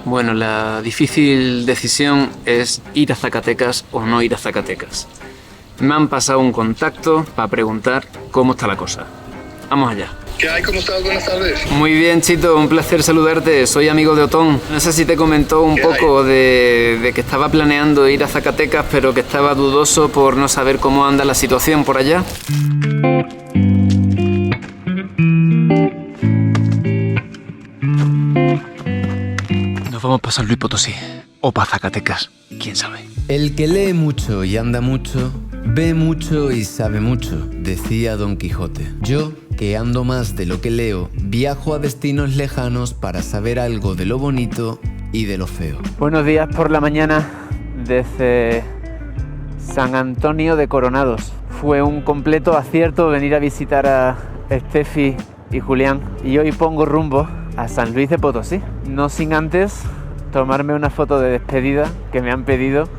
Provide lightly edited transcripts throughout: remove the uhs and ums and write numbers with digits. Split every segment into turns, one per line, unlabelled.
Bueno, la difícil decisión es ir a Zacatecas o no ir a Zacatecas. Me han pasado un contacto para preguntar cómo está la cosa. Vamos allá.
¿Qué hay? ¿Cómo estás? Buenas tardes.
Muy bien, Chito, un placer saludarte. Soy amigo de Otón. No sé si te comentó un poco de que estaba planeando ir a Zacatecas, pero que estaba dudoso por no saber cómo anda la situación por allá. Nos vamos para San Luis Potosí o para Zacatecas, quién sabe.
El que lee mucho y anda mucho, ve mucho y sabe mucho, decía Don Quijote. Yo, que ando más de lo que leo, viajo a destinos lejanos para saber algo de lo bonito y de lo feo.
Buenos días por la mañana desde San Antonio de Coronados. Fue un completo acierto venir a visitar a Estefi y Julián y hoy pongo rumbo a San Luis de Potosí. No sin antes tomarme una foto de despedida que me han pedido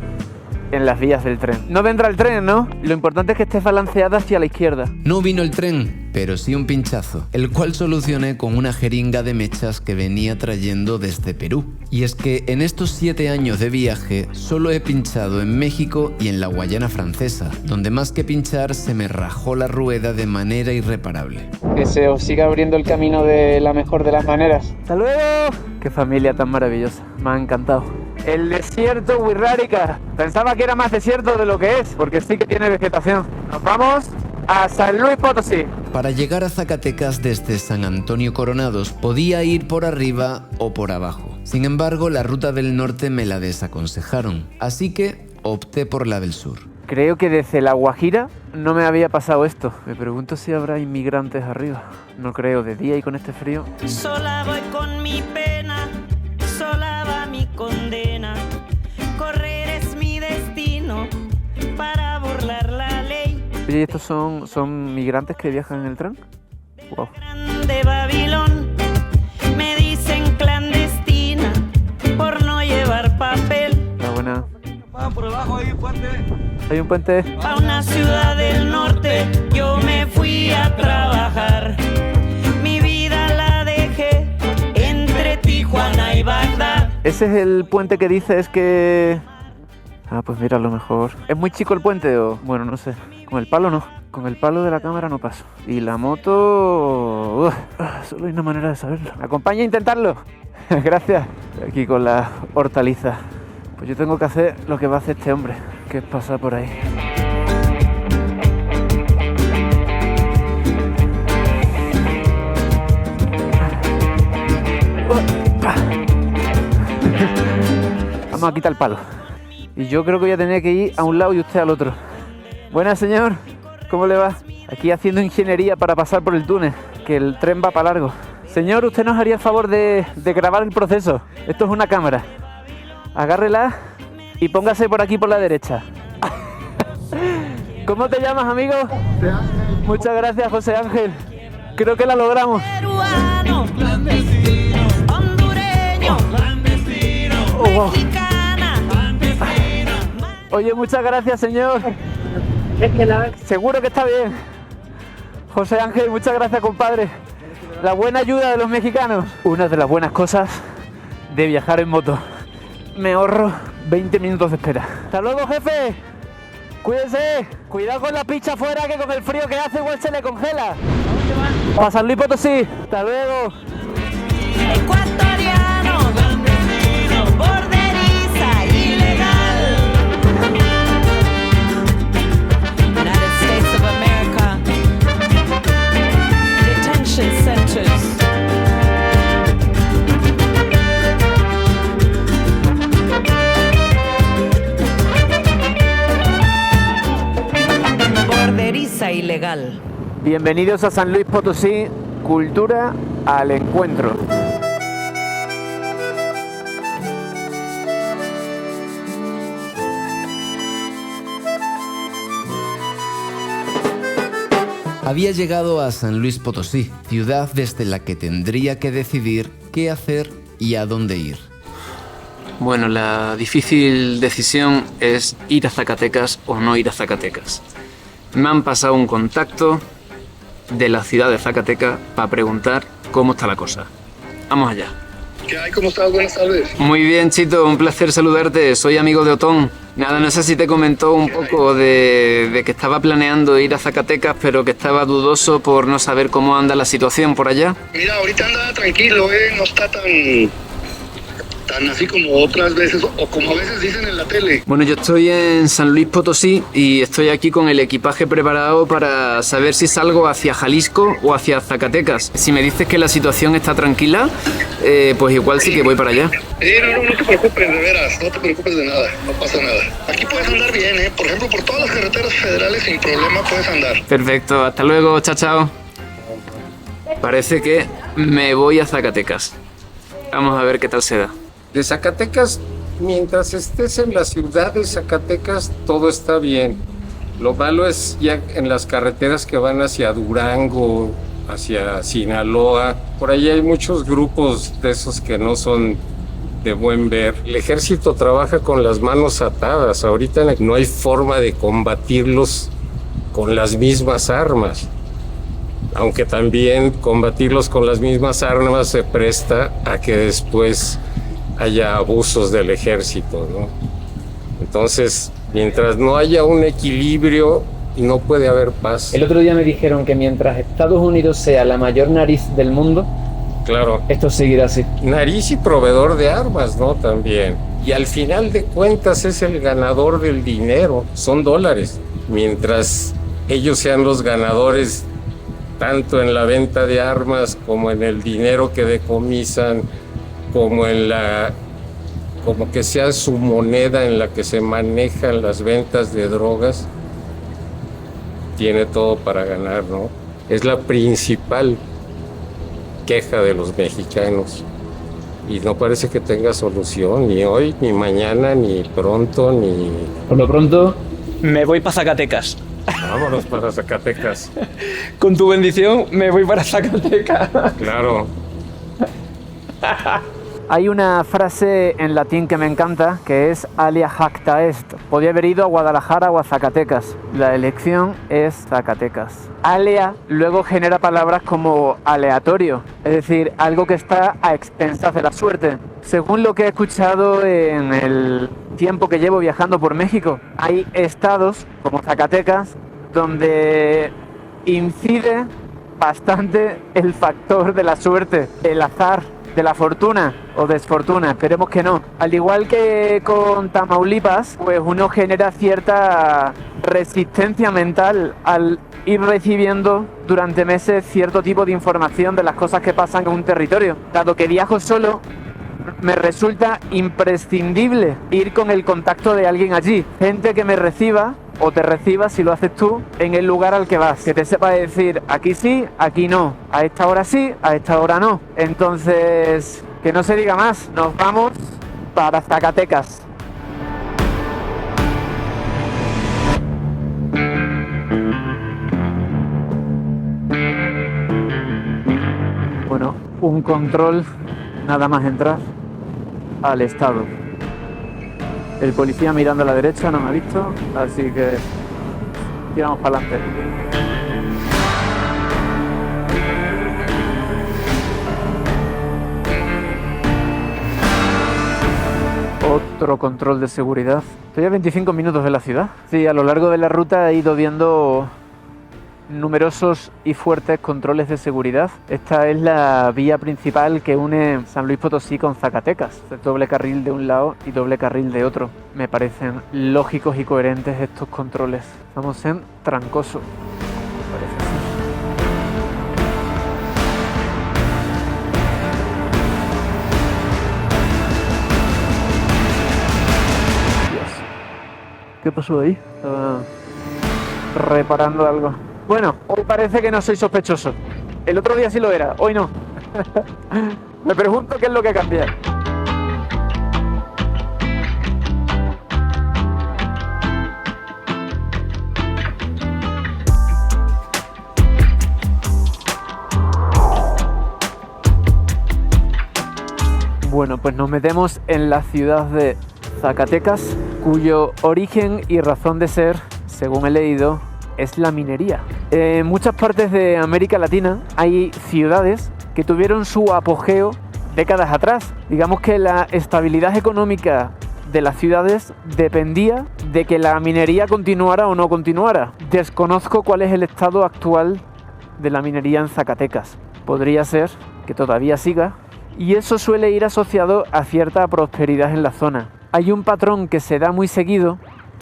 en las vías del tren. No vendrá el tren, ¿no? Lo importante es que esté balanceada hacia la izquierda.
No vino el tren, pero sí un pinchazo, el cual solucioné con una jeringa de mechas que venía trayendo desde Perú. Y es que en estos 7 años de viaje solo he pinchado en México y en la Guayana Francesa, donde más que pinchar se me rajó la rueda de manera irreparable.
Que se os siga abriendo el camino de la mejor de las maneras. ¡Hasta luego! ¡Qué familia tan maravillosa! Me ha encantado. El desierto Wixárika. Pensaba que era más desierto de lo que es, porque sí que tiene vegetación. Nos vamos a San Luis Potosí.
Para llegar a Zacatecas desde San Antonio Coronados podía ir por arriba o por abajo. Sin embargo, la ruta del norte me la desaconsejaron, así que opté por la del sur.
Creo que desde La Guajira no me había pasado esto. Me pregunto si habrá inmigrantes arriba. No creo, de día y con este frío.
Sola voy con mi pena, sola va mi condena. Correr es mi destino para burlar la ley.
Oye, ¿estos son migrantes que viajan en el tren? Wow.
Grande Babilón, me dicen clandestina por no llevar papel.
Está buena.
Por abajo hay un puente.
Hay un puente.
A una ciudad del norte yo me fui a trabajar. Mi vida la dejé entre Tijuana y Bagdad.
Ese es el puente que dices que... Ah, pues mira, a lo mejor... ¿Es muy chico el puente o...? Bueno, no sé. Con el palo no. Con el palo de la cámara no paso. Y la moto... solo hay una manera de saberlo. ¿Me acompaña a intentarlo? Gracias. Aquí con la hortaliza. Pues yo tengo que hacer lo que va a hacer este hombre, que es pasar por ahí. Vamos a quitar el palo. Y yo creo que voy a tener que ir a un lado y usted al otro. Buenas, señor. ¿Cómo le va? Aquí haciendo ingeniería para pasar por el túnel, que el tren va para largo. Señor, usted nos haría el favor de grabar el proceso. Esto es una cámara. Agárrela y póngase por aquí por la derecha. ¿Cómo te llamas, amigo? José Ángel. Muchas gracias, José Ángel. Creo que la logramos.
Peruano, clandestino, hondureño, clandestino,
wow.
mexicana, clandestino.
Oye, muchas gracias, señor. Seguro que está bien. José Ángel, muchas gracias, compadre. La buena ayuda de los mexicanos. Una de las buenas cosas de viajar en moto. Me ahorro 20 minutos de espera. ¡Hasta luego, jefe! ¡Cuídense! Cuidado con la picha afuera, que con el frío que hace igual se le congela. ¡A San Luis Potosí! ¡Hasta luego!
Ecuatoriano, clandestino, borderiza, ilegal. United States of America, detention centers. Borderiza ilegal.
Bienvenidos a San Luis Potosí, cultura al encuentro.
Había llegado a San Luis Potosí, ciudad desde la que tendría que decidir qué hacer y a dónde ir.
Bueno, la difícil decisión es ir a Zacatecas o no ir a Zacatecas. Me han pasado un contacto de la ciudad de Zacatecas para preguntar cómo está la cosa. Vamos allá.
¿Qué hay? ¿Cómo estás? Buenas tardes.
Muy bien, Chito, un placer saludarte. Soy amigo de Otón. Nada, no sé si te comentó un poco de que estaba planeando ir a Zacatecas, pero que estaba dudoso por no saber cómo anda la situación por allá.
Mira, ahorita anda tranquilo, no está tan así como otras veces, o como a veces dicen en la tele.
Bueno, yo estoy en San Luis Potosí y estoy aquí con el equipaje preparado para saber si salgo hacia Jalisco o hacia Zacatecas. Si me dices que la situación está tranquila, pues igual sí que voy para allá.
No te preocupes, de veras, no te preocupes de nada, no pasa nada. Aquí puedes andar bien, por ejemplo, por todas las carreteras federales sin problema puedes andar.
Perfecto, hasta luego, chao, chao. Parece que me voy a Zacatecas. Vamos a ver qué tal se da.
De Zacatecas, mientras estés en la ciudad de Zacatecas, todo está bien. Lo malo es ya en las carreteras que van hacia Durango, hacia Sinaloa. Por ahí hay muchos grupos de esos que no son de buen ver. El ejército trabaja con las manos atadas. Ahorita no hay forma de combatirlos con las mismas armas. Aunque también combatirlos con las mismas armas se presta a que después haya abusos del ejército, ¿no? Entonces, mientras no haya un equilibrio, no puede haber paz.
El otro día me dijeron que mientras Estados Unidos sea la mayor nariz del mundo,
claro,
esto seguirá así.
Nariz y proveedor de armas, ¿no? También. Y al final de cuentas es el ganador del dinero, son dólares. Mientras ellos sean los ganadores tanto en la venta de armas como en el dinero que decomisan, como que sea su moneda en la que se manejan las ventas de drogas, tiene todo para ganar, ¿no? Es la principal queja de los mexicanos y no parece que tenga solución, ni hoy, ni mañana, ni pronto, ni...
Por lo pronto, me voy para Zacatecas.
Vámonos para Zacatecas.
Con tu bendición, me voy para Zacatecas.
Claro.
Hay una frase en latín que me encanta, que es alia jacta est. Podía haber ido a Guadalajara o a Zacatecas. La elección es Zacatecas. Alia luego genera palabras como aleatorio, es decir, algo que está a expensas de la suerte. Según lo que he escuchado en el tiempo que llevo viajando por México, hay estados como Zacatecas donde incide bastante el factor de la suerte, el azar, de la fortuna o desfortuna, esperemos que no. Al igual que con Tamaulipas, pues uno genera cierta resistencia mental al ir recibiendo durante meses cierto tipo de información de las cosas que pasan en un territorio. Dado que viajo solo, me resulta imprescindible ir con el contacto de alguien allí, gente que me reciba o te reciba, si lo haces tú, en el lugar al que vas, que te sepa decir aquí sí, aquí no, a esta hora sí, a esta hora no. Entonces, que no se diga más, nos vamos para Zacatecas. Bueno, un control nada más entrar al estado. El policía mirando a la derecha no me ha visto, así que tiramos para adelante. Otro control de seguridad. Estoy a 25 minutos de la ciudad. Sí, a lo largo de la ruta he ido viendo numerosos y fuertes controles de seguridad. Esta es la vía principal que une San Luis Potosí con Zacatecas. Doble carril de un lado y doble carril de otro. Me parecen lógicos y coherentes estos controles. Estamos en Trancoso. Parece ser. Dios. ¿Qué pasó ahí? Estaba reparando algo. Bueno, hoy parece que no soy sospechoso. El otro día sí lo era, hoy no. Me pregunto qué es lo que cambia. Bueno, pues nos metemos en la ciudad de Zacatecas, cuyo origen y razón de ser, según he leído, es la minería. En muchas partes de América Latina hay ciudades que tuvieron su apogeo décadas atrás. Digamos que la estabilidad económica de las ciudades dependía de que la minería continuara o no continuara. Desconozco cuál es el estado actual de la minería en Zacatecas. Podría ser que todavía siga, y eso suele ir asociado a cierta prosperidad en la zona. Hay un patrón que se da muy seguido,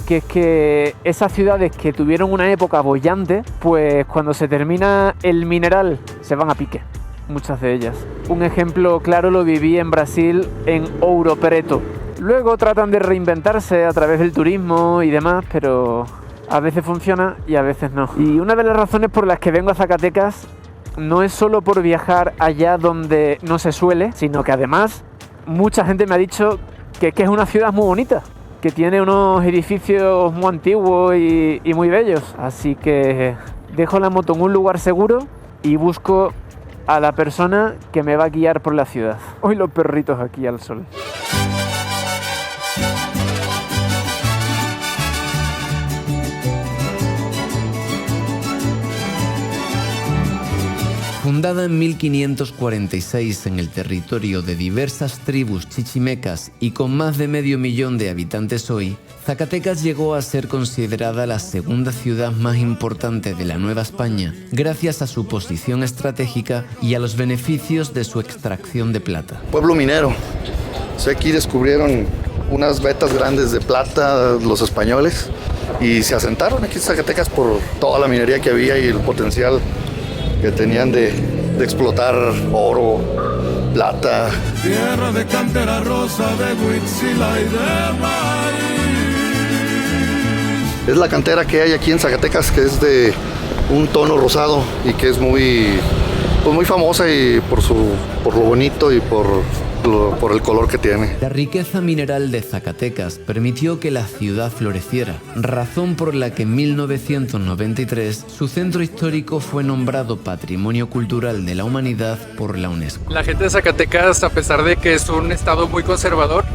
que es que esas ciudades que tuvieron una época boyante, pues cuando se termina el mineral se van a pique, muchas de ellas. Un ejemplo claro lo viví en Brasil, en Ouro Preto. Luego tratan de reinventarse a través del turismo y demás, pero a veces funciona y a veces no. Y una de las razones por las que vengo a Zacatecas no es solo por viajar allá donde no se suele, sino que además mucha gente me ha dicho que es una ciudad muy bonita, que tiene unos edificios muy antiguos y muy bellos. Así que dejo la moto en un lugar seguro y busco a la persona que me va a guiar por la ciudad. Hoy los perritos aquí al sol.
Fundada en 1546 en el territorio de diversas tribus chichimecas y con más de 500.000 de habitantes hoy, Zacatecas llegó a ser considerada la segunda ciudad más importante de la Nueva España gracias a su posición estratégica y a los beneficios de su extracción de plata.
Pueblo minero. Aquí descubrieron unas vetas grandes de plata los españoles y se asentaron aquí en Zacatecas por toda la minería que había y el potencial que tenían de explotar oro, plata.
Tierra de cantera rosa, de Huitzila y de maíz.
Es la cantera que hay aquí en Zacatecas, que es de un tono rosado y que es muy famosa y por lo bonito y por el color que tiene.
La riqueza mineral de Zacatecas permitió que la ciudad floreciera, razón por la que en 1993 su centro histórico fue nombrado Patrimonio Cultural de la Humanidad por la UNESCO.
La gente de Zacatecas, a pesar de que es un estado muy conservador,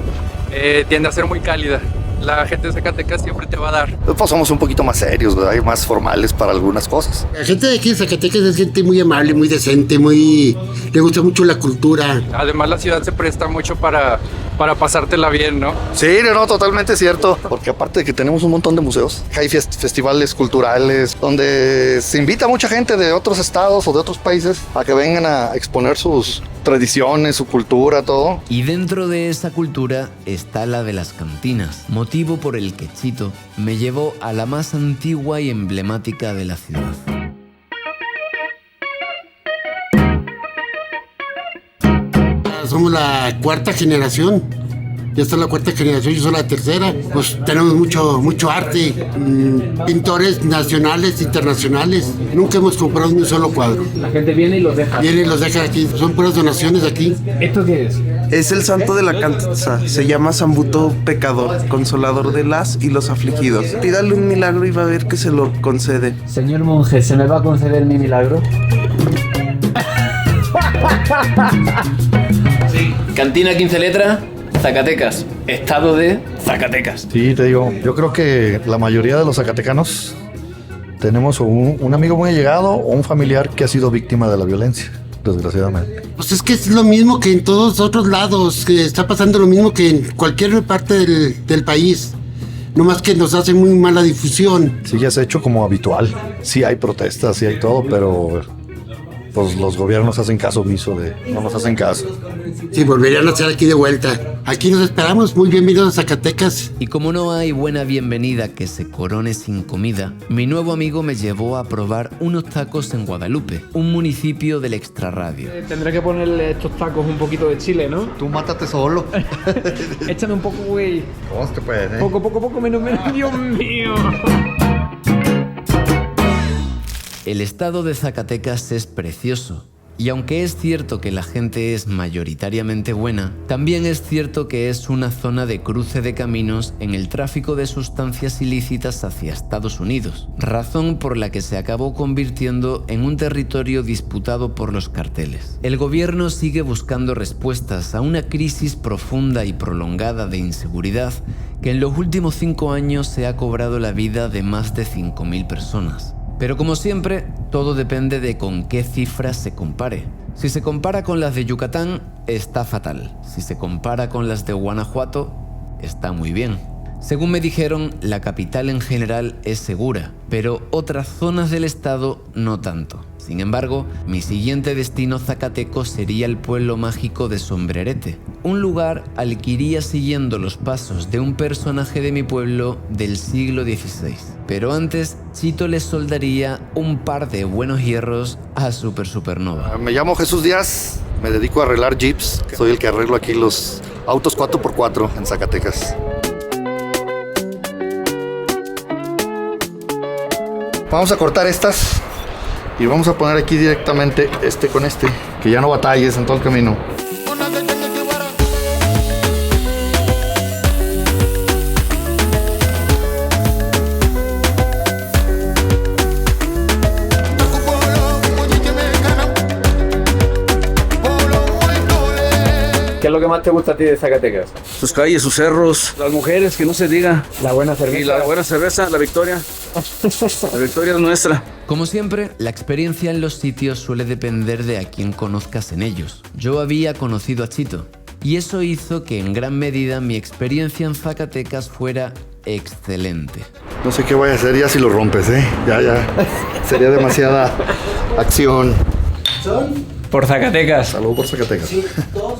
tiende a ser muy cálida. La gente de Zacatecas siempre te va a dar.
Pues somos un poquito más serios, ¿verdad? Y más formales para algunas cosas.
La gente de aquí de Zacatecas es gente muy amable, muy decente, le gusta mucho la cultura.
Además la ciudad se presta mucho para pasártela bien, ¿no?
Sí, no, totalmente cierto. Porque aparte de que tenemos un montón de museos, hay festivales culturales donde se invita a mucha gente de otros estados o de otros países a que vengan a exponer sus tradiciones, su cultura, todo.
Y dentro de esa cultura está la de las cantinas, motivo por el que Chito me llevó a la más antigua y emblemática de la ciudad.
Somos la cuarta generación. Ya está la cuarta generación, yo soy la tercera. Pues tenemos mucho arte, pintores nacionales, internacionales. Nunca hemos comprado ni un solo cuadro.
La gente viene y los deja.
Viene y los deja aquí, son puras donaciones aquí.
¿Esto qué es?
Es el santo de la cantaza, se llama Sambuto Pecador, consolador de las y los afligidos. Pídale un milagro y va a ver que se lo concede.
Señor monje, ¿se me va a conceder mi milagro?
Sí. Cantina 15 letras, Zacatecas. Estado de Zacatecas.
Sí, te digo, yo creo que la mayoría de los zacatecanos tenemos un amigo muy allegado o un familiar que ha sido víctima de la violencia, desgraciadamente.
Pues es que es lo mismo que en todos otros lados, que está pasando lo mismo que en cualquier parte del país. No más que nos hace muy mala difusión.
Sí, ya se ha hecho como habitual. Sí hay protestas, sí hay todo, pero pues los gobiernos hacen caso omiso no nos hacen caso.
Sí, volverían a estar aquí de vuelta. Aquí nos esperamos, muy bienvenidos a Zacatecas.
Y como no hay buena bienvenida que se corone sin comida, mi nuevo amigo me llevó a probar unos tacos en Guadalupe, un municipio del extrarradio.
Tendré que ponerle estos tacos un poquito de chile, ¿no?
Tú mátate solo.
Échame un poco, güey.
¿Cómo te puedes,
Poco, menos. Dios mío.
El estado de Zacatecas es precioso. Y aunque es cierto que la gente es mayoritariamente buena, también es cierto que es una zona de cruce de caminos en el tráfico de sustancias ilícitas hacia Estados Unidos, razón por la que se acabó convirtiendo en un territorio disputado por los carteles. El gobierno sigue buscando respuestas a una crisis profunda y prolongada de inseguridad que en los últimos 5 años se ha cobrado la vida de más de 5.000 personas. Pero como siempre, todo depende de con qué cifras se compare. Si se compara con las de Yucatán, está fatal. Si se compara con las de Guanajuato, está muy bien. Según me dijeron, la capital en general es segura, pero otras zonas del estado no tanto. Sin embargo, mi siguiente destino zacateco sería el pueblo mágico de Sombrerete, un lugar al que iría siguiendo los pasos de un personaje de mi pueblo del siglo XVI. Pero antes, Chito le soldaría un par de buenos hierros a Supernova.
Me llamo Jesús Díaz, me dedico a arreglar jeeps. Soy el que arreglo aquí los autos 4x4 en Zacatecas. Vamos a cortar estas y vamos a poner aquí directamente este con este, que ya no batalles en todo el camino.
¿Qué es lo que más te gusta a ti de Zacatecas?
Sus calles, sus cerros, las mujeres, que no se diga.
La buena cerveza.
Y la buena cerveza, la victoria. La victoria es nuestra.
Como siempre, la experiencia en los sitios suele depender de a quién conozcas en ellos. Yo había conocido a Chito, y eso hizo que en gran medida mi experiencia en Zacatecas fuera excelente.
No sé qué voy a hacer ya si lo rompes, Ya. Sería demasiada acción.
Por Zacatecas.
Saludos por Zacatecas.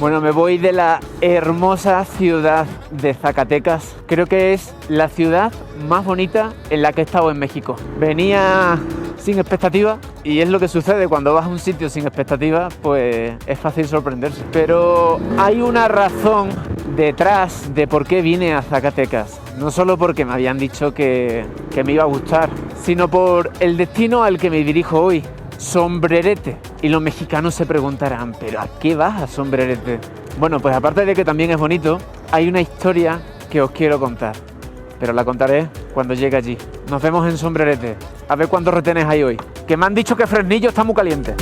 Bueno, me voy de la hermosa ciudad de Zacatecas. Creo que es la ciudad más bonita en la que he estado en México. Venía sin expectativa y es lo que sucede cuando vas a un sitio sin expectativa, pues es fácil sorprenderse. Pero hay una razón detrás de por qué vine a Zacatecas. No solo porque me habían dicho que me iba a gustar, sino por el destino al que me dirijo hoy. Sombrerete. Y los mexicanos se preguntarán, ¿pero a qué vas a Sombrerete? Bueno, pues aparte de que también es bonito, hay una historia que os quiero contar. Pero la contaré cuando llegue allí. Nos vemos en Sombrerete. A ver cuántos retenes hay hoy. Que me han dicho que Fresnillo está muy caliente.